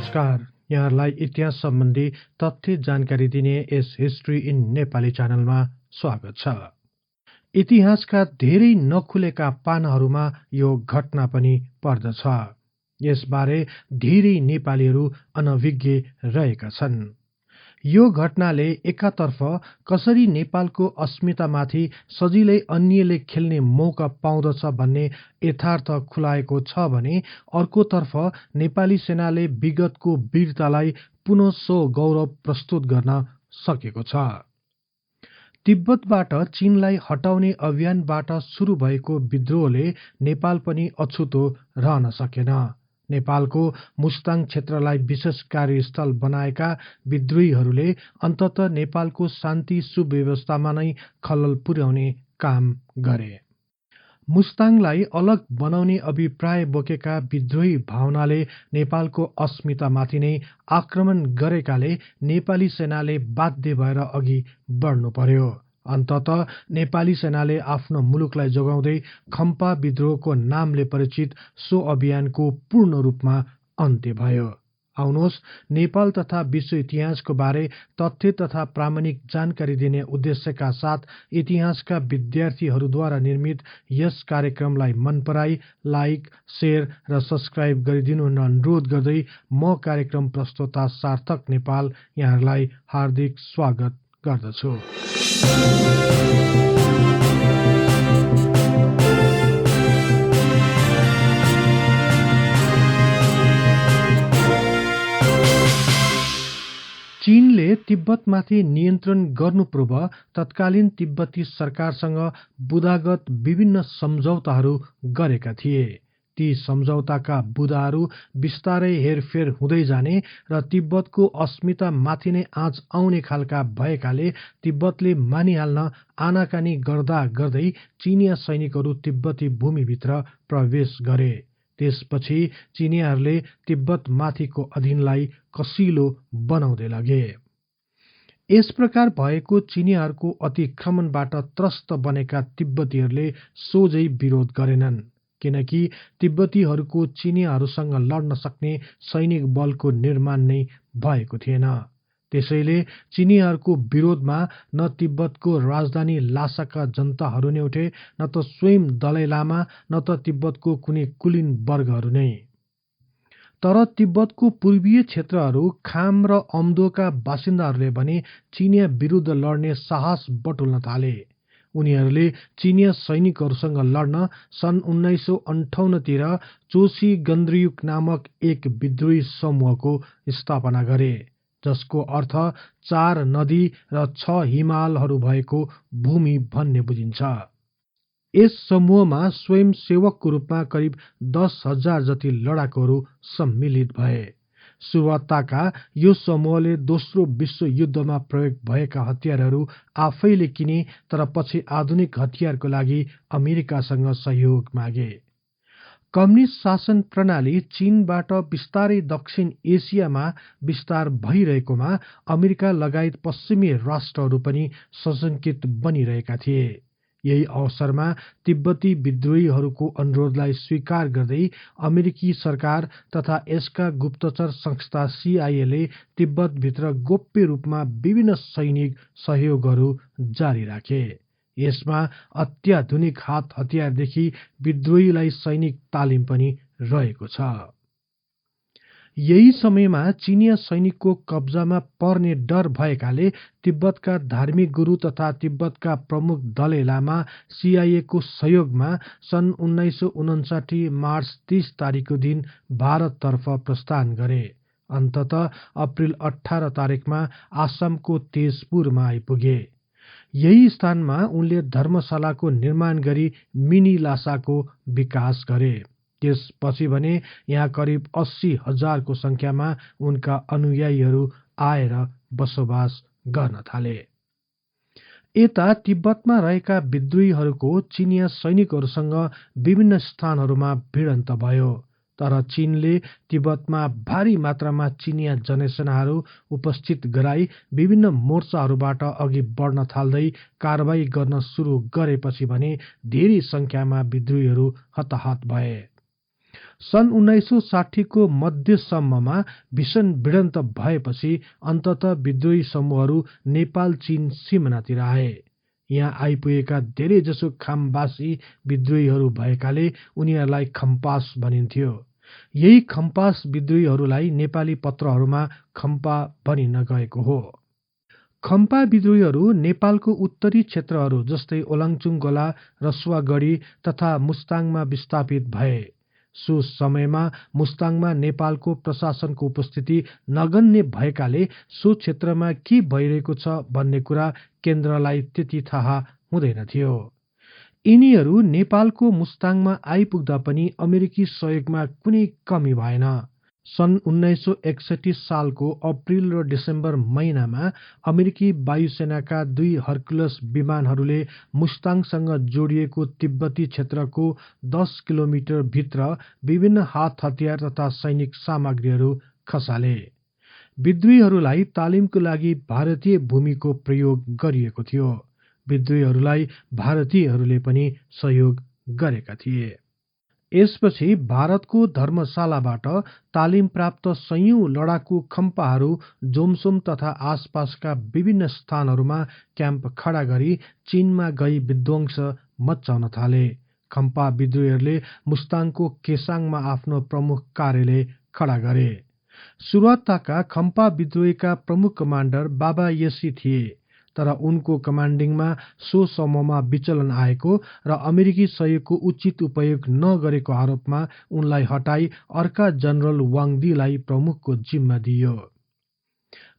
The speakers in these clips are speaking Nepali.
नमस्कार, यहाँलाई इतिहास सम्बन्धी तथ्य जानकारी दिने यस हिस्ट्री इन नेपाली च्यानलमा स्वागत छ। इतिहासका धेरै नखुलेका पानाहरूमा यो घटना पनि पर्दछ। यसबारे धेरै नेपालीहरू अनभिज्ञ रहेका छन्। यो घटनाले एकातर्फ कसरी नेपालको अस्मितामाथि सजिलै अन्यले खेल्ने मौका पाउँदछ भन्ने यथार्थ खुलाएको छ भने अर्कोतर्फ नेपाली सेनाले विगतको वीरतालाई पुनः सो गौरव प्रस्तुत गर्न सकेको छ। तिब्बतबाट चीनलाई हटाउने अभियानबाट सुरु भएको विद्रोहले नेपाल पनि अछुतो रहन सकेन। नेपालको मुस्ताङ क्षेत्रलाई विशेष कार्यस्थल बनाएका विद्रोहीहरूले अन्ततः नेपालको शान्ति सुव्यवस्थामा नै खलल पुर्याउने काम गरे। मुस्ताङलाई अलग बनाउने अभिप्राय बोकेका विद्रोही भावनाले नेपालको अस्मितामाथि नै आक्रमण गरेकाले नेपाली सेनाले बाध्य भएर अघि बढ्नु पर्यो। अन्ततः नेपाली सेनाले आफ्नो मुलुकलाई जोगाउँदै खम्पा विद्रोहको नामले परिचित सो अभियानको पूर्ण रूपमा अन्त्य भयो। आउनुहोस्, नेपाल तथा विश्व इतिहासको बारे तथ्य तथा प्रामाणिक जानकारी दिने उद्देश्यका साथ इतिहासका विद्यार्थीहरूद्वारा निर्मित यस कार्यक्रमलाई मन पराई लाइक, शेयर र सब्स्क्राइब गरिदिनु हुन अनुरोध गर्दै म कार्यक्रम प्रस्तोता सार्थक नेपाल यहाँहरूलाई हार्दिक स्वागत गर्दछु। चीनले तिब्बतमाथि नियन्त्रण गर्नु पूर्व तत्कालीन तिब्बती सरकारसँग बुदागत विभिन्न सम्झौताहरू गरेका थिए। ती सम्झौताका बुदाहरू बिस्तारै हेरफेर हुँदै जाने र तिब्बतको अस्मिता माथि नै आँच आउने खालका भएकाले तिब्बतले मानिहाल्न आनाकानी गर्दा गर्दै चीनिया सैनिकहरू तिब्बती भूमिभित्र प्रवेश गरे। त्यसपछि चीनियाहरूले तिब्बत माथिको अधीनलाई कसिलो बनाउँदै लगे। यस प्रकार भएको चीनियाहरूको अतिक्रमणबाट त्रस्त बनेका तिब्बतीहरूले सोझै विरोध गरेनन्, किनकि तिब्बतीहरूको चीनियाहरूसँग लड्न सक्ने सैनिक बलको निर्माण नै भएको थिएन। त्यसैले चीनियाहरूको विरोधमा न तिब्बतको राजधानी लासाका जनताहरू नै उठे, न त स्वयं दलाई लामा, न त तिब्बतको कुनै कुलीन वर्गहरू नै। तर तिब्बतको पूर्वीय क्षेत्रहरू खाम र अम्दोका बासिन्दाहरूले भने चीनिया विरुद्ध लड्ने साहस बटुल्न थाले। उनीहरूले चीनिया सैनिकहरूसँग लड्न सन् 1958 तिर चोसी गन्द्रियुक नामक एक विद्रोही समूहको स्थापना गरे, जसको अर्थ 4 नदी र 6 हिमालहरू भएको भूमि भन्ने बुझिन्छ। यस समूहमा स्वयंसेवकको रूपमा करिब 10,000 जति लडाकुहरू सम्मिलित भए। सुरुवातका यो समूहले दोस्रो विश्व युद्धमा प्रयोग भएका हतियारहरू आफैले किने, तर पछि आधुनिक हतियारको लागि अमेरिकासँग सहयोग मागे। कम्युनिस्ट शासन प्रणाली चीनबाट बिस्तारै दक्षिण एसियामा विस्तार भइरहेकोमा अमेरिका लगायत पश्चिमी राष्ट्रहरू पनि सशंकित बनिरहेका थिए। यही अवसरमा तिब्बती विद्रोहीहरूको अनुरोधलाई स्वीकार गर्दै अमेरिकी सरकार तथा यसका गुप्तचर संस्था CIA तिब्बतभित्र गोप्य रूपमा विभिन्न सैनिक सहयोगहरू जारी राखे। यसमा अत्याधुनिक हात हतियारदेखि विद्रोहीलाई सैनिक तालिम पनि रहेको छ। यही समयमा चीनिया सैनिकको कब्जामा पर्ने डर भएकाले तिब्बतका धार्मिक गुरु तथा तिब्बतका प्रमुख दलाई लामा CIA को सहयोगमा सन् 1959 मार्च 30 तारिकको दिन भारततर्फ प्रस्थान गरे। अन्ततः अप्रिल 18 तारिकमा आसामको तेजपुरमा आइपुगे। यही स्थानमा उनले धर्मशालाको निर्माण गरी मिनी लासाको विकास गरे। त्यसपछि भने यहाँ करिब 80,000 को संख्यामा उनका अनुयायीहरू आएर बसोबास गर्न थाले। यता तिब्बतमा रहेका विद्रोहीहरूको चीनिया सैनिकहरूसँग विभिन्न स्थानहरूमा भिडन्त भयो, तर चीनले तिब्बतमा भारी मात्रामा चीनिया जनसेनाहरू उपस्थित गराई विभिन्न मोर्चाहरूबाट अघि बढ्न थाल्दै कारबाही गर्न सुरु गरेपछि भने धेरै संख्यामा विद्रोहीहरू हताहत भए। सन् 1960 को मध्यसम्ममा भीषण भिडन्त भएपछि अन्ततः विद्रोही समूहहरू नेपाल चीन सिमानातिर आए। यहाँ आइपुगेका धेरैजसो खामवासी विद्रोहीहरू भएकाले उनीहरूलाई खम्पास भनिन्थ्यो। यही खम्पास विद्रोहीहरूलाई नेपाली पत्रहरूमा खम्पा भनिन गएको हो। खम्पा विद्रोहीहरू नेपालको उत्तरी क्षेत्रहरू जस्तै ओलाङचुङ गोला, रसुवागढी तथा मुस्ताङमा विस्थापित भए। सो समयमा मुस्ताङमा नेपालको प्रशासनको उपस्थिति नगन्य भएकाले सो क्षेत्रमा के भइरहेको छ भन्ने कुरा केन्द्रलाई त्यति थाहा हुँदैन थियो। यिनीहरू नेपालको मुस्ताङमा आइपुग्दा पनि अमेरिकी सहयोगमा कुनै कमी भएन। सन् 1961 सालको अप्रिल र डिसेम्बर महिनामा अमेरिकी वायुसेनाका 2 हर्कुलस विमानहरूले मुस्ताङसँग जोडिएको तिब्बती क्षेत्रको 10 किलोमिटर भित्र विभिन्न हात हतियार तथा सैनिक सामग्रीहरू खसाले। विद्रोहीहरूलाई तालिमको लागि भारतीय भूमिको प्रयोग गरिएको थियो। विद्रोहीहरूलाई भारतीयहरूले पनि सहयोग गरेका थिए। यसपछि भारतको धर्मशालाबाट तालिम प्राप्त सयौं लडाकु खम्पाहरू जोमसोम तथा आसपासका विभिन्न स्थानहरूमा क्याम्प खडा गरी चीनमा गई विध्वंस मचाउन थाले। खम्पा विद्रोहीहरूले मुस्ताङको केसाङमा आफ्नो प्रमुख कार्यालय खडा गरे। सुरुवातका खम्पा विद्रोहीका प्रमुख कमान्डर बाबा येसी थिए, तर उनको कमान्डिङमा सो समूहमा विचलन आएको र अमेरिकी सहयोगको उचित उपयोग नगरेको आरोपमा उनलाई हटाई अर्का जनरल वाङदीलाई प्रमुखको जिम्मा दिइयो।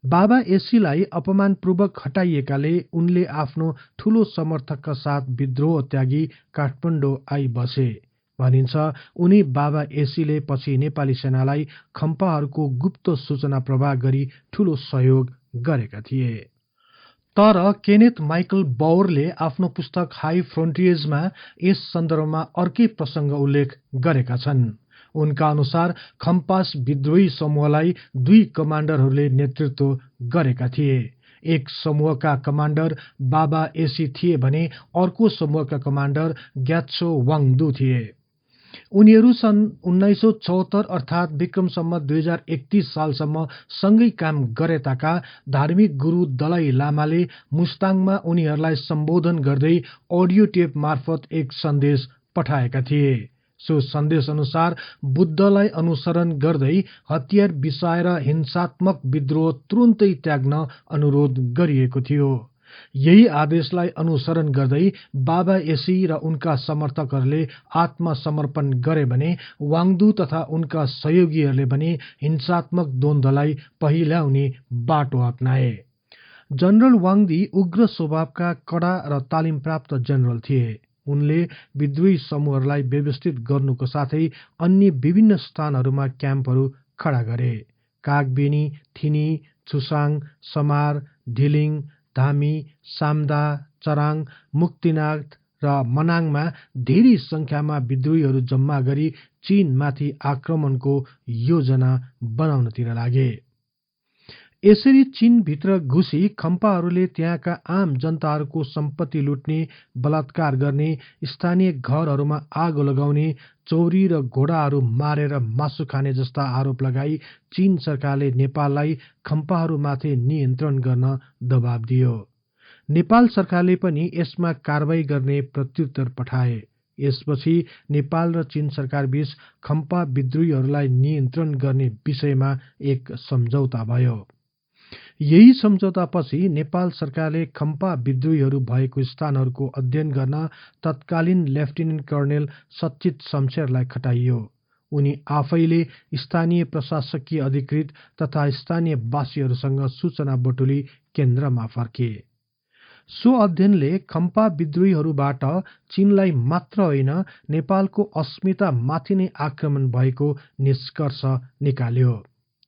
बाबा येसीलाई अपमानपूर्वक हटाइएकाले उनले आफ्नो ठूलो समर्थकका साथ विद्रोह त्यागी काठमाडौँ आई बसे। भनिन्छ उनी बाबा येसीले पछि नेपाली सेनालाई खम्पाहरूको गुप्त सूचना प्रवाह गरी ठूलो सहयोग गरेका थिए। तर केनेथ माइकल बाउरले आफ्नो पुस्तक हाई फ्रोन्टियर्समा यस सन्दर्भमा अर्कै प्रसंग उल्लेख गरेका छन्। उनका अनुसार खम्पास विद्रोही समूहलाई 2 कमाण्डरहरूले नेतृत्व गरेका थिए। एक समूहका कमाण्डर बाबा येसी थिए भने अर्को समूहका कमाण्डर ग्यात्सो वाङदु थिए। उनीहरू सन् 1974 अर्थात विक्रम सम्वत 2031 सालसम्म सँगै काम गरेताका धार्मिक गुरु दलाई लामाले मुस्ताङमा उनीहरूलाई सम्बोधन गर्दै अडियो टेप मार्फत एक सन्देश पठाएका थिए। सो सन्देश अनुसार बुद्धलाई अनुसरण गर्दै हतियार बिसाएर हिंसात्मक विद्रोह तुरुन्तै त्याग्न अनुरोध गरिएको थियो। यही आदेशलाई अनुसरण गर्दै बाबा येसी र उनका समर्थकहरूले आत्मसमर्पण गरे भने वाङदु तथा उनका सहयोगीहरूले भने हिंसात्मक द्वन्द्वलाई पहिल्याउने बाटो अपनाए। जनरल वाङदी उग्र स्वभावका कडा र तालिम प्राप्त जनरल थिए। उनले विद्रोही समूहहरूलाई व्यवस्थित गर्नुको साथै अन्य विभिन्न स्थानहरूमा क्याम्पहरू खडा गरे। कागबेनी, थिनी, छुसाङ, समार, ढिलिङ, धामी, सामदा, चराङ, मुक्तिनाथ र मनाङमा धेरै संख्यामा विद्रोहीहरू जम्मा गरी चीनमाथि आक्रमणको योजना बनाउनतिर लागे। यसरी चीनभित्र घुसी खम्पाहरूले त्यहाँका आम जनताहरूको सम्पत्ति लुट्ने, बलात्कार गर्ने, स्थानीय घरहरूमा आगो लगाउने, चौरी र घोडाहरू मारेर मासु खाने जस्ता आरोप लगाई चीन सरकारले नेपाललाई खम्पाहरूमाथि नियन्त्रण गर्न दबाब दियो। नेपाल सरकारले पनि यसमा कारबाही गर्ने प्रत्युत्तर पठाए। यसपछि नेपाल र चीन सरकार बीच खम्पा विद्रोहीहरूलाई नियन्त्रण गर्ने विषयमा एक सम्झौता भयो। यही सम्झौतापछि नेपाल सरकारले खम्पा विद्रोहीहरू भएको स्थानहरूको अध्ययन गर्न तत्कालीन लेफ्टिनेन्ट कर्णेल सच्चित शमशेरलाई खटाइयो। उनी आफैले स्थानीय प्रशासकीय अधिकृत तथा स्थानीय वासीहरूसँग सूचना बटुली केन्द्रमा फर्के। सो अध्ययनले खम्पा विद्रोहीहरूबाट चीनलाई मात्र होइन नेपालको अस्मिता माथि नै आक्रमण भएको निष्कर्ष निकाल्यो।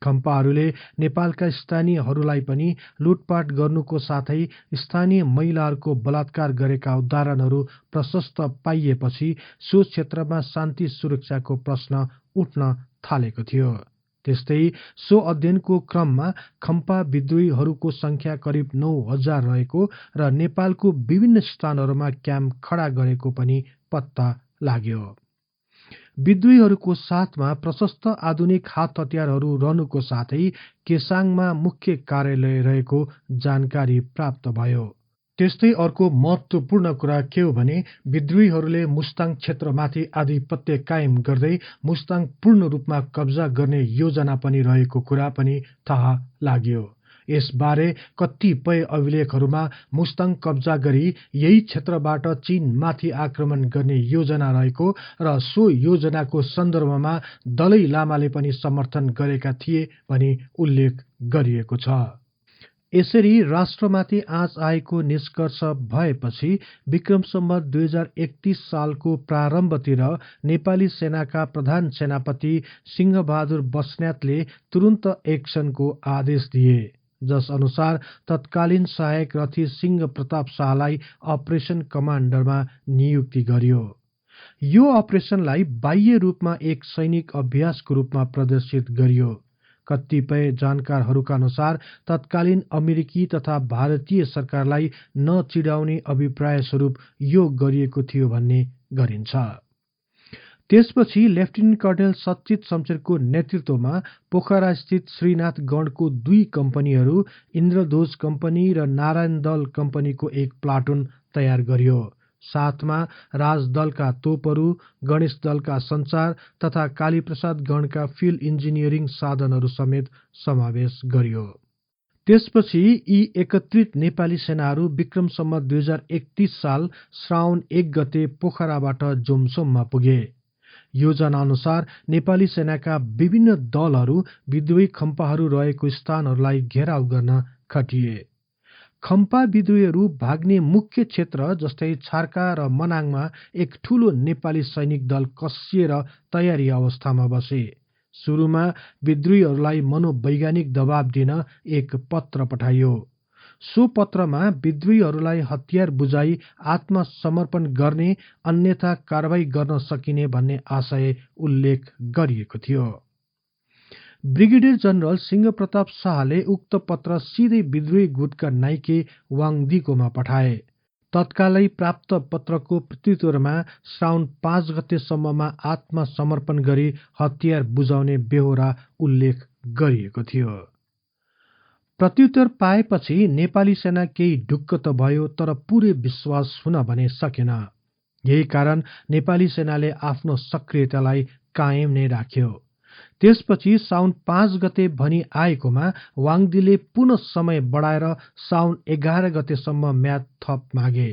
खम्पाहरूले नेपालका स्थानीयहरूलाई पनि लुटपाट गर्नुको साथै स्थानीय महिलाहरूको बलात्कार गरेका उदाहरणहरू प्रशस्त पाइएपछि सो क्षेत्रमा शान्ति सुरक्षाको प्रश्न उठ्न थालेको थियो। त्यस्तै सो अध्ययनको क्रममा खम्पा विद्रोहीहरूको संख्या करिब 9,000 रहेको र नेपालको विभिन्न स्थानहरूमा क्याम्प खडा गरेको पनि पत्ता लाग्यो। विद्रोहीहरूको साथमा प्रशस्त आधुनिक हात हतियारहरू रहनुको साथै केसाङमा मुख्य कार्यालय रहेको जानकारी प्राप्त भयो। त्यस्तै अर्को महत्वपूर्ण कुरा के हो भने विद्रोहीहरूले मुस्ताङ क्षेत्रमाथि आधिपत्य कायम गर्दै मुस्ताङ पूर्ण रूपमा कब्जा गर्ने योजना पनि रहेको कुरा पनि थाहा लाग्यो। यसबारे कतिपय अभिलेखहरूमा मुस्ताङ कब्जा गरी यही क्षेत्रबाट चीनमाथि आक्रमण गर्ने योजना रहेको र सो योजनाको सन्दर्भमा दलै लामाले पनि समर्थन गरेका थिए भनी उल्लेख गरिएको छ। यसरी राष्ट्रमाथि आँच आएको निष्कर्ष भएपछि विक्रम सम्वत 2031 सालको प्रारम्भतिर नेपाली सेनाका प्रधान सेनापति सिंहबहादुर बस्नेतले तुरन्त एक्सनको आदेश दिए, जस अनुसार तत्कालीन सहायक रथी सिंह प्रताप शाहलाई अपरेसन कमान्डरमा नियुक्ति गरियो। यो अपरेसनलाई बाह्य रूपमा एक सैनिक अभ्यासको रूपमा प्रदर्शित गरियो। कतिपय जानकारहरूका अनुसार तत्कालीन अमेरिकी तथा भारतीय सरकारलाई नचिडाउने अभिप्राय स्वरूप यो गरिएको थियो भन्ने गरिन्छ। त्यसपछि लेफ्टिनेन्ट कर्णेल सच्चित शमशेरको नेतृत्वमा पोखरा स्थित श्रीनाथ गणको 2 कम्पनीहरू, इन्द्रध्वज कम्पनी र नारायण दल कम्पनीको एक प्लाटुन तयार गरियो। साथमा राजदलका तोपहरू, गणेश दलका सञ्चार तथा कालीप्रसाद गणका फिल्ड इन्जिनियरिङ साधनहरू समेत समावेश गरियो। त्यसपछि यी एकत्रित नेपाली सेनाहरू विक्रम सम्वत 2031 साल श्रावण 1 गते पोखराबाट जोमसोममा पुगे। योजना अनुसार नेपाली सेनाका विभिन्न दलहरू विद्रोही खम्पाहरू रहेको स्थानहरूलाई घेराउ गर्न खटिए। खम्पा विद्रोहीहरू भाग्ने मुख्य क्षेत्र जस्तै छार्का र मनाङमा एक ठूलो नेपाली सैनिक दल कसिएर तयारी अवस्थामा बसे। सुरुमा विद्रोहीहरूलाई मनोवैज्ञानिक दबाव दिन एक पत्र पठाइयो। सो पत्रमा विद्रोहीहरूलाई हतियार बुझाई आत्मसमर्पण गर्ने, अन्यथा कारवाही गर्न सकिने भन्ने आशय उल्लेख गरिएको थियो। ब्रिगेडियर जनरल सिंह प्रताप शाहले उक्त पत्र सिधै विद्रोही गुटका नाइके वाङदीकोमा पठाए। तत्कालै प्राप्त पत्रको प्रत्युत्तरमा श्रावण 5 गतेसम्ममा आत्मसमर्पण गरी हतियार बुझाउने बेहोरा उल्लेख गरिएको थियो। प्रत्युत्तर पाएपछि नेपाली सेना केही ढुक्क त भयो, तर पूरै विश्वास हुन भने सकेन। यही कारण नेपाली सेनाले आफ्नो सक्रियतालाई कायम नै राख्यो। त्यसपछि साउन 5 गते भनी आएकोमा वाङदीले पुनः समय बढाएर साउन 11 गतेसम्म म्याद थप मागे।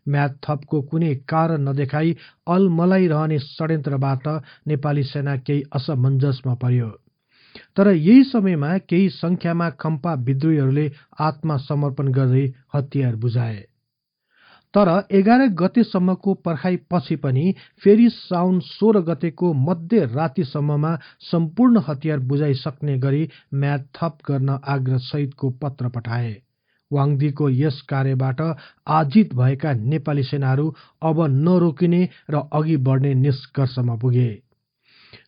म्याद थपको कुनै कारण नदेखाई अलमलाई रहने षड्यन्त्रबाट नेपाली सेना केही असमञ्जसमा पर्यो। तर यही समयमा केही संख्यामा खम्पा विद्रोहीहरूले आत्मसमर्पण गर्दै हतियार बुझाए। तर 11 गतेसम्मको पर्खाइपछि पनि फेरि साउन 16 गतेको मध्य रातिसम्ममा सम्पूर्ण हतियार बुझाइसक्ने गरी म्याद थप गर्न आग्रह सहितको पत्र पठाए। वाङदीको यस कार्यबाट आजित भएका नेपाली सेनाहरू अब नरोकिने र अघि बढ्ने निष्कर्षमा पुगे।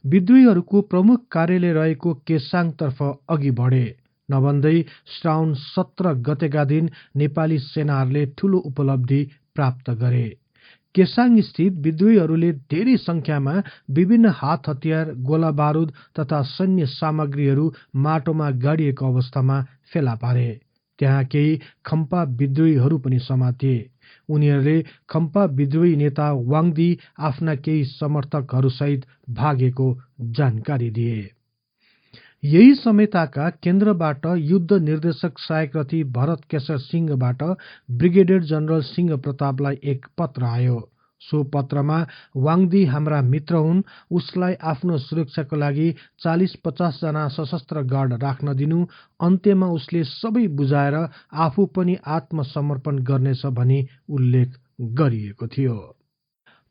विद्रोहीहरूको प्रमुख कार्यालय रहेको केसाङतर्फ अघि बढे। नभन्दै श्रावण 17 गतेका दिन नेपाली सेनाहरूले ठूलो उपलब्धि प्राप्त गरे। केसाङ स्थित विद्रोहीहरूले धेरै संख्यामा विभिन्न हात हतियार, गोला बारूद तथा सैन्य सामग्रीहरू माटोमा गाडिएको अवस्थामा फेला पारे। त्यहाँ केही खम्पा विद्रोहीहरू पनि समातिए। उनीहरूले खम्पा विद्रोही नेता वाङदी आफ्ना केही समर्थकहरूसहित भागेको जानकारी दिए। यही समयताका केन्द्रबाट युद्ध निर्देशक सहायक रथी भरत केशर सिंहबाट ब्रिगेडियर जनरल सिंह प्रतापलाई एक पत्र आयो। सो पत्रमा वाङदी हाम्रा मित्र हुन्, उसलाई आफ्नो सुरक्षाको लागि 40-50 जना सशस्त्र गार्ड राख्न दिनु, अन्त्यमा उसले सबै बुझाएर आफू पनि आत्मसमर्पण गर्नेछ भनी उल्लेख गरिएको थियो।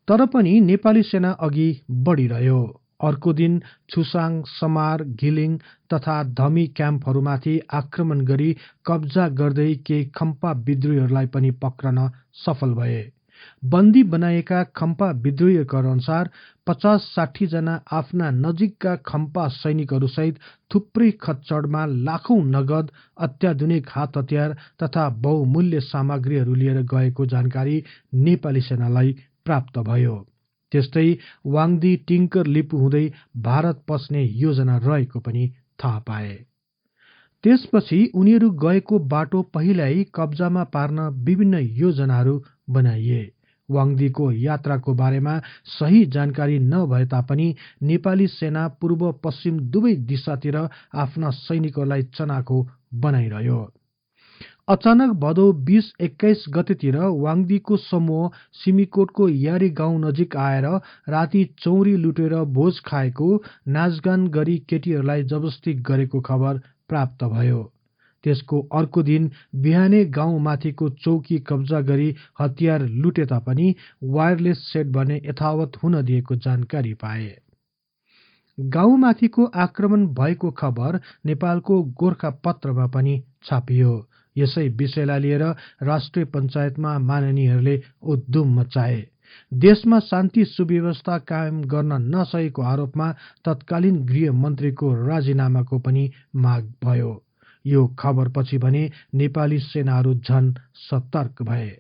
तर पनि नेपाली सेना अघि बढिरह्यो। अर्को दिन छुसाङ, समार, घिलिङ तथा धमी क्याम्पहरूमाथि आक्रमण गरी कब्जा गर्दै केही खम्पा विद्रोहीहरूलाई पनि पक्रन सफल भए। बन्दी बनाएका खम्पा विद्रोहीहरूका अनुसार 50-60 जना आफ्ना नजिकका खम्पा सैनिकहरूसहित थुप्रै खच्चडमा लाखौं नगद, अत्याधुनिक हात हतियार तथा बहुमूल्य सामग्रीहरू लिएर गएको जानकारी नेपाली सेनालाई प्राप्त भयो। त्यस्तै वाङदी टिङ्कर लिपु हुँदै भारत पस्ने योजना रहेको पनि थाहा पाए। त्यसपछि उनीहरू गएको बाटो पहिल्यै कब्जामा पार्न विभिन्न योजनाहरू बनाइए। वाङदीको यात्राको बारेमा सही जानकारी नभए तापनि नेपाली सेना पूर्व पश्चिम दुवै दिशातिर आफ्ना सैनिकहरूलाई चनाखो बनाइरह्यो। अचानक भदौ 20-21 गतेतिर वाङदीको समूह सिमीकोटको यारी गाउँ नजिक आएर राति चौरी लुटेर भोज खाएको, नाचगान गरी केटीहरूलाई जबरजस्ती गरेको खबर प्राप्त भयो। त्यसको अर्को दिन बिहानै गाउँमाथिको चौकी कब्जा गरी हतियार लुटे तापनि वायरलेस सेट भने यथावत हुन दिएको जानकारी पाए। गाउँमाथिको आक्रमण भएको खबर नेपालको गोरखापत्रमा पनि छापियो। यसै विषयलाई लिएर राष्ट्रिय पञ्चायतमा माननीयहरूले उद्दुम मचाए। देशमा शान्ति सुव्यवस्था कायम गर्न नसकेको आरोपमा तत्कालीन गृह मन्त्रीको राजीनामाको पनि माग भयो। यो खबरपछि भने नेपाली सेनाहरू झन सतर्क भए।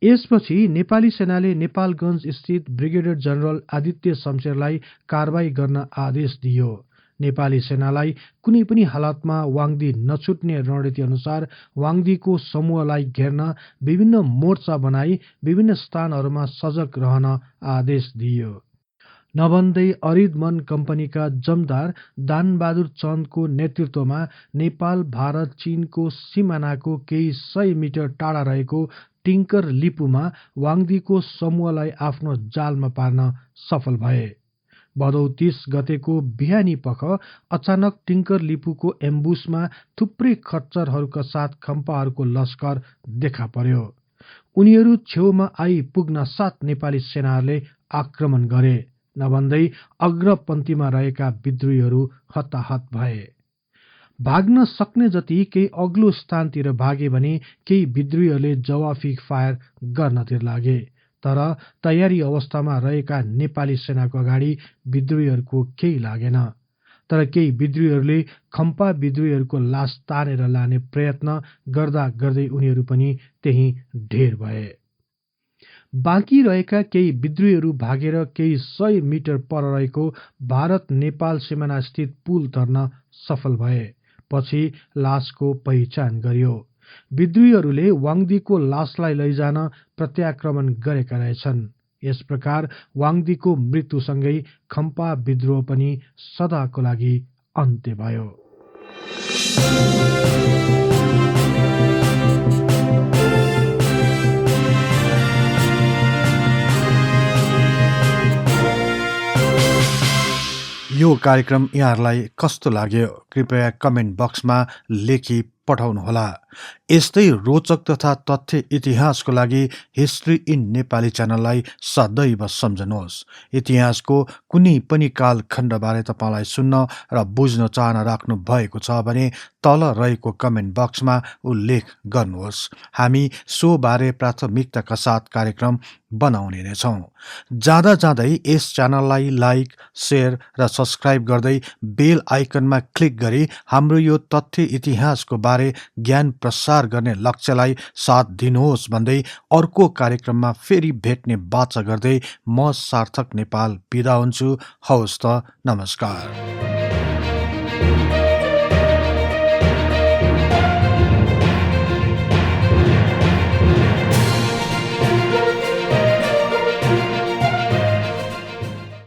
यसपछि नेपाली सेनाले नेपालगञ्ज स्थित ब्रिगेडियर जनरल आदित्य शमशेरलाई कारबाही गर्न आदेश दियो। नेपाली सेनालाई कुनै पनि हालतमा वाङदी नछुट्ने रणनीति अनुसार वाङदीको समूहलाई घेर्न विभिन्न मोर्चा बनाई विभिन्न स्थानहरूमा सजग रहन आदेश दियो। नभन्दै अरिदमन कम्पनीका जमदार दानबहादुर चन्दको नेतृत्वमा नेपाल भारत चीनको सिमानाको केही 100 मिटर टाढा रहेको टिङ्कर लिपुमा वाङदीको समूहलाई आफ्नो जालमा पार्न सफल भए। भदौ 30 गतेको बिहानी पख अचानक टिङ्कर लिपुको एम्बुसमा थुप्रै खच्चरहरूका साथ खम्पाहरूको लस्कर देखा पर्यो। उनीहरू छेउमा आइपुग्न साथ नेपाली सेनाहरूले आक्रमण गरे। नभन्दै अग्रपन्थीमा रहेका विद्रोहीहरू हताहत भए। भाग्न सक्ने जति केही अग्लो स्थानतिर भागे भने केही विद्रोहीहरूले जवाफी फायर गर्नतिर लागे। तर तयारी अवस्थामा रहेका नेपाली सेनाको अगाडि विद्रोहीहरूको केही लागेन। तर केही विद्रोहीहरूले खम्पा विद्रोहीहरूको लास तानेर लाने प्रयत्न गर्दा गर्दै उनीहरू पनि त्यही ढेर भए। बाँकी रहेका केही विद्रोहीहरू भागेर केही 100 मिटर पर रहेको भारत नेपाल सिमाना स्थित पुल तर्न सफल भए। पछि लासको पहिचान गरियो। विद्रोहीहरूले वाङदीको लासलाई लैजान प्रत्याक्रमण गरेका रहेछन्। यस प्रकार वाङदीको मृत्युसँगै खम्पा विद्रोह पनि सदाको लागि अन्त्य भयो। यो कार्यक्रम यहाँहरूलाई कस्तो लाग्यो? कृपया कमेन्ट बक्समा लेखी पठाउनुहोला। यस्तै रोचक तथा तथ्य इतिहासको लागि हिस्ट्री इन नेपाली च्यानललाई सदैव सम्झनुहोस्। इतिहासको कुनै पनि कालखण्डबारे तपाईँलाई सुन्न र बुझ्न चाहना राख्नु भएको छ भने तल रहेको कमेन्ट बक्समा उल्लेख गर्नुहोस्। हामी सोबारे प्राथमिकताका साथ कार्यक्रम बनाउने नै छौँ। जाँदा जाँदै यस च्यानललाई लाइक, शेयर र सब्सक्राइब गर्दै बेल आइकनमा क्लिक गरी हाम्रो यो तथ्य इतिहासको बारे ज्ञान प्रसार गर्ने लक्ष्यलाई साथ दिनुहोस् भन्दै अर्को कार्यक्रममा फेरि भेट्ने बाचा गर्दै म सार्थक नेपाल बिदा हुन्छु। हवस् त, नमस्कार।